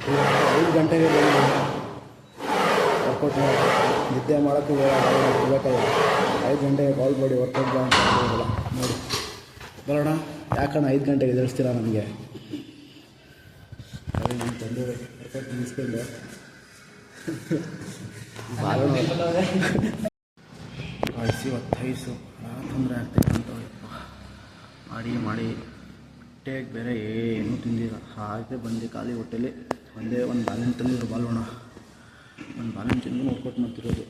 5 ಗಂಟೆಗೆ ಬಂದು ವರ್ಕೌಟ್ ನಿದ್ದೆ ಮಾಡೋಕ್ಕೂ ಇರಬೇಕಲ್ಲ. 5 ಗಂಟೆಗೆ ಕಾಲ್ ಮಾಡಿ ವರ್ಕೌಟ್ ಬಾ ಅಂತ ಹೇಳಿಲ್ಲ ನೋಡಿ. ಬರೋಣ, ಯಾಕಣ್ಣ 5 ಗಂಟೆಗೆ ಎದುರಿಸ್ತೀರಾ ನಮಗೆ? ಅದೇ ನಮ್ಮ ತಂದೆ ವರ್ಕೌಟ್ ಮುಗಿಸ್ಕೊಂಡು ಇವತ್ತೈಸು ತೊಂದರೆ ಆಗ್ತೈತೆ ಅಂತ ಮಾಡಿ ಹೊಟ್ಟೆಗೆ ಬೇರೆ ಏನೂ ತಿಂದಿಲ್ಲ. ಹಾಗೆ ಬಂದು ಖಾಲಿ ಹೊಟ್ಟೆಲಿ ಒಂದೇ ಒಂದು ಬಾಳೆಹಣ್ಣು ತಂದಿದ್ರು. ಬಾಲೋಣ ಒಂದು ಬಾಳೆಹಣ್ಣು ತಿಂದು ವರ್ಕೌಟ್ ಮಾಡ್ತಿರೋದು.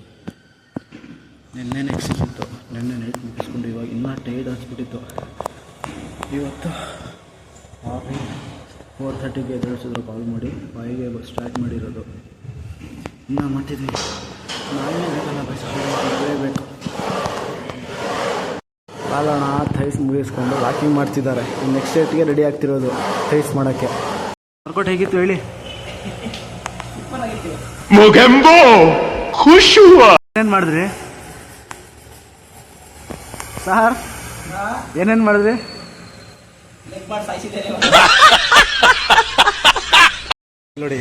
ನಿನ್ನೆ ಎಕ್ಸಸೈಸ್ ಇತ್ತು, ನಿನ್ನೆ ನೈಟ್ ಮುಗಿಸ್ಕೊಂಡು ಇವಾಗ ಇನ್ನೂ ಟೈರ್ಡ್ ಆಗಿಬಿಟ್ಟಿತ್ತು. ಇವತ್ತು ಮಾರ್ನಿಂಗ್ 4:30ಗೆ ಎದುರಿಸಿದ್ರು ಕಾಲ್ ಮಾಡಿ. 5ಗೆ ಸ್ಟಾರ್ಟ್ ಮಾಡಿರೋದು. ಇನ್ನೂ ಮಾಡ್ತಿದ್ವಿ. ನಾನೇ ಬೇಕಲ್ಲ ಬಯಸಬೇಕು. ಬಾಲೋಣ ಥೈಸ್ ಮುಗಿಸ್ಕೊಂಡು ವಾಕಿಂಗ್ ಮಾಡ್ತಿದ್ದಾರೆ. ನೆಕ್ಸ್ಟ್ ಡೇಟ್ಗೆ ರೆಡಿ ಆಗ್ತಿರೋದು ಥೈಸ್ ಮಾಡೋಕ್ಕೆ. ವರ್ಕೌಟ್ ಹೇಗಿತ್ತು ಹೇಳಿ? ಏನೇನು ಮಾಡಿದ್ರಿ ಸರ್? ಏನೇನು ಮಾಡಿದ್ರಿ? ನೋಡಿ,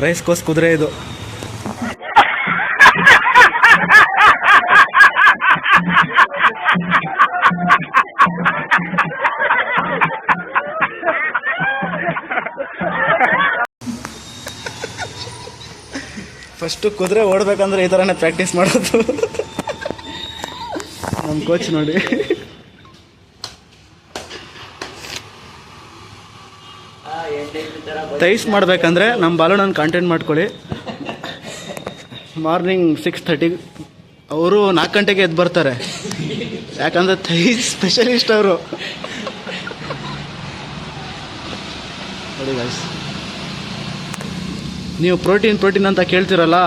ರೈಸ್ ಕೋಸ್ ಕುದುರೆ ಇದು. ಫಸ್ಟು ಕುದುರೆ ಓಡಬೇಕಂದ್ರೆ ಈ ಥರನೇ ಪ್ರಾಕ್ಟೀಸ್ ಮಾಡೋದು. ನಮ್ಮ ಕೋಚ್ ನೋಡಿ. ಥೈಸ್ ಮಾಡಬೇಕಂದ್ರೆ ನಮ್ಮ ಬಾಲೋಣನ ಕಾಂಟ್ಯಾಕ್ಟ್ ಮಾಡ್ಕೊಳ್ಳಿ. ಮಾರ್ನಿಂಗ್ 6:30 ಅವರು 4 ಗಂಟೆಗೆ ಎದ್ದು ಬರ್ತಾರೆ. ಯಾಕಂದರೆ ಥೈಸ್ ಸ್ಪೆಷಲಿಸ್ಟ್ ಅವರು. ನೋಡಿ ಗೈಸ್, ನೀವು ಪ್ರೋಟೀನ್ ಅಂತ ಕೇಳ್ತಿರಲ್ಲ,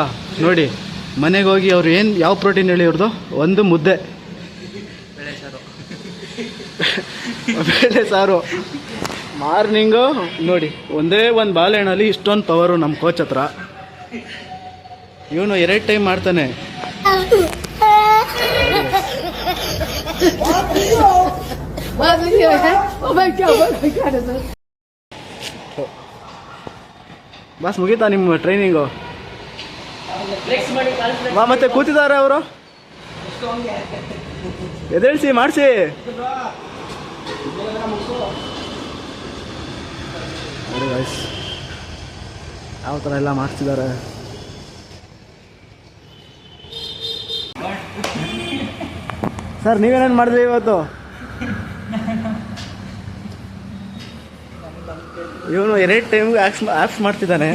ನೋಡಿ ಮನೆಗೆ ಹೋಗಿ ಅವ್ರು ಯಾವ ಪ್ರೋಟೀನ್ ಹೇಳಿ ಅವ್ರದ್ದು? ಒಂದು ಮುದ್ದೆ ಬೇಳೆ ಸಾರು. ಮಾರ್ನಿಂಗು ನೋಡಿ ಒಂದೇ ಒಂದು ಬಾಳೆಹಣ್ಣಲ್ಲಿ ಇಷ್ಟೊಂದು ಪವರು ನಮ್ಮ ಕೋಚ್ ಹತ್ರ. ಇವನು 2 ಟೈಮ್ ಮಾಡ್ತಾನೆ. ಬಾಸ್ ಮುಗೀತಾ ನಿಮ್ಮ ಟ್ರೈನಿಂಗು? ಮತ್ತೆ ಕೂತಿದ್ದಾರೆ ಅವರು. ಎದ್ದೇಳಿಸಿ ಮಾಡಿಸಿ. ನೋಡಿ ಗೈಸ್, ಯಾವ ಥರ ಎಲ್ಲ ಮಾಡಿಸಿದ್ದಾರೆ. ಸರ್ ನೀವೇನೇನು ಮಾಡಿದ್ರಿ ಇವತ್ತು? ಇವನು 2 ಟೈಮ್ಗೆ ಆ್ಯಪ್ಸ್ ಮಾಡ್ತಿದ್ದಾನೆ.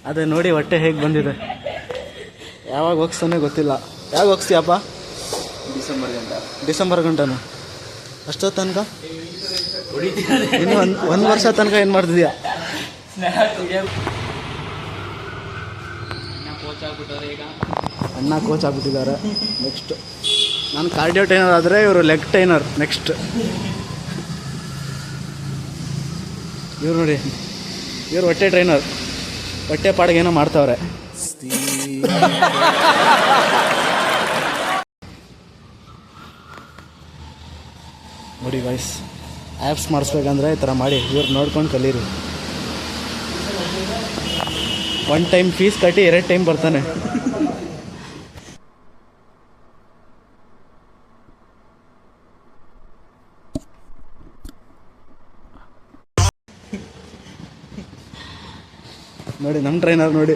ಅದೇ ನೋಡಿ ಹೊಟ್ಟೆ ಹೇಗೆ ಬಂದಿದೆ. ಯಾವಾಗ ಹೋಗ್ಸ್ತಾನೆ ಗೊತ್ತಿಲ್ಲ. ಯಾವಾಗ ಹೋಗ್ಸ್ತೀಯಪ್ಪ? ಡಿಸೆಂಬರ್ ಗಂಟನು. ಅಷ್ಟೊತ್ತು ತನಕ ಇನ್ನು ಒಂದು ವರ್ಷ ತನಕ ಏನು ಮಾಡ್ತಿದ್ಯಾ? ಅಣ್ಣ ಕೋಚ್ ಆಗ್ಬಿಟ್ಟಿದ್ದಾರೆ. ನೆಕ್ಸ್ಟ್ ನಾನು ಕಾರ್ಡಿಯೋ ಟ್ರೈನರ್ ಆದರೆ ಇವರು ಲೆಗ್ ಟ್ರೈನರ್. ನೆಕ್ಸ್ಟ್ ಇವ್ರು ನೋಡಿ, ಇವ್ರು ಹೊಟ್ಟೆ ಟ್ರೈನರ್. ಹೊಟ್ಟೆ ಪಾಡಿಗೇನೋ ಮಾಡ್ತಾವ್ರೆ. ನೋಡಿ ಗೈಸ್, ಆ್ಯಪ್ಸ್ ಮಾಡಿಸ್ಬೇಕಂದ್ರೆ ಈ ಥರ ಮಾಡಿ ಇವ್ರು ನೋಡ್ಕೊಂಡು ಕಲೀರಿ. 1 ಟೈಮ್ ಫೀಸ್ ಕಟ್ಟಿ 2 ಟೈಮ್ ಬರ್ತಾನೆ. ನೋಡಿ ನಮ್ಮ ಟ್ರೈನರ್ ನೋಡಿ.